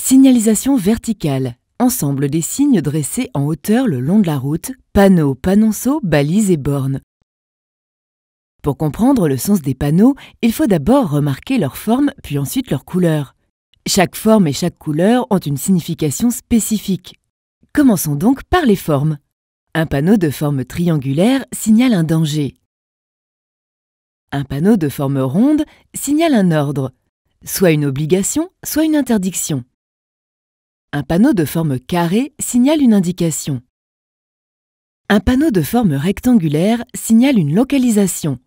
Signalisation verticale. Ensemble des signes dressés en hauteur le long de la route, panneaux, panonceaux, balises et bornes. Pour comprendre le sens des panneaux, il faut d'abord remarquer leur forme puis ensuite leur couleur. Chaque forme et chaque couleur ont une signification spécifique. Commençons donc par les formes. Un panneau de forme triangulaire signale un danger. Un panneau de forme ronde signale un ordre, soit une obligation, soit une interdiction. Un panneau de forme carrée signale une indication. Un panneau de forme rectangulaire signale une localisation.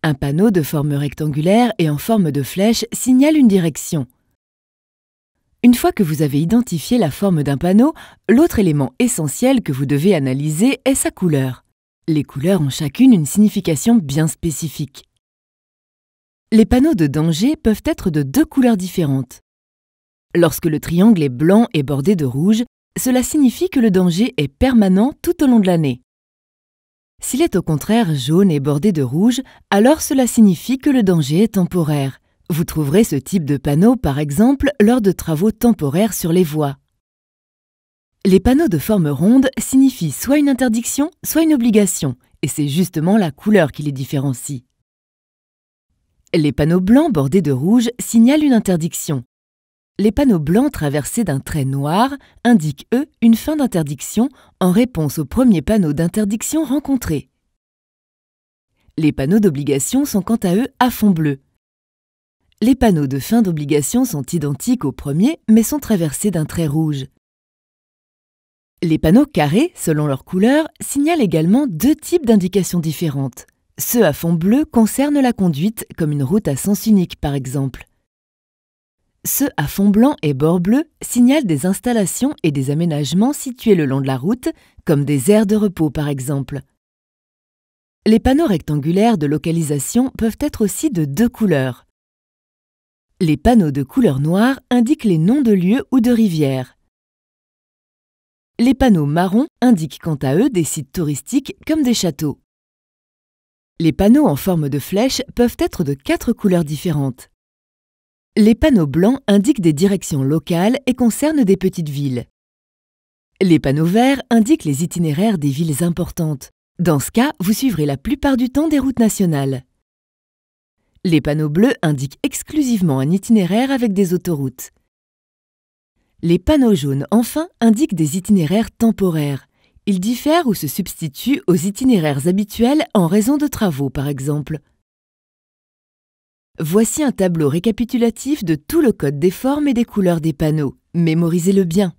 Un panneau de forme rectangulaire et en forme de flèche signale une direction. Une fois que vous avez identifié la forme d'un panneau, l'autre élément essentiel que vous devez analyser est sa couleur. Les couleurs ont chacune une signification bien spécifique. Les panneaux de danger peuvent être de deux couleurs différentes. Lorsque le triangle est blanc et bordé de rouge, cela signifie que le danger est permanent tout au long de l'année. S'il est au contraire jaune et bordé de rouge, alors cela signifie que le danger est temporaire. Vous trouverez ce type de panneau, par exemple, lors de travaux temporaires sur les voies. Les panneaux de forme ronde signifient soit une interdiction, soit une obligation, et c'est justement la couleur qui les différencie. Les panneaux blancs bordés de rouge signalent une interdiction. Les panneaux blancs traversés d'un trait noir indiquent, eux, une fin d'interdiction en réponse au premier panneau d'interdiction rencontré. Les panneaux d'obligation sont quant à eux à fond bleu. Les panneaux de fin d'obligation sont identiques au premier mais sont traversés d'un trait rouge. Les panneaux carrés, selon leur couleur, signalent également deux types d'indications différentes. Ceux à fond bleu concernent la conduite, comme une route à sens unique par exemple. Ceux à fond blanc et bord bleu signalent des installations et des aménagements situés le long de la route, comme des aires de repos par exemple. Les panneaux rectangulaires de localisation peuvent être aussi de deux couleurs. Les panneaux de couleur noire indiquent les noms de lieux ou de rivières. Les panneaux marrons indiquent quant à eux des sites touristiques comme des châteaux. Les panneaux en forme de flèche peuvent être de 4 couleurs différentes. Les panneaux blancs indiquent des directions locales et concernent des petites villes. Les panneaux verts indiquent les itinéraires des villes importantes. Dans ce cas, vous suivrez la plupart du temps des routes nationales. Les panneaux bleus indiquent exclusivement un itinéraire avec des autoroutes. Les panneaux jaunes, enfin, indiquent des itinéraires temporaires. Ils diffèrent ou se substituent aux itinéraires habituels en raison de travaux, par exemple. Voici un tableau récapitulatif de tout le code des formes et des couleurs des panneaux. Mémorisez-le bien.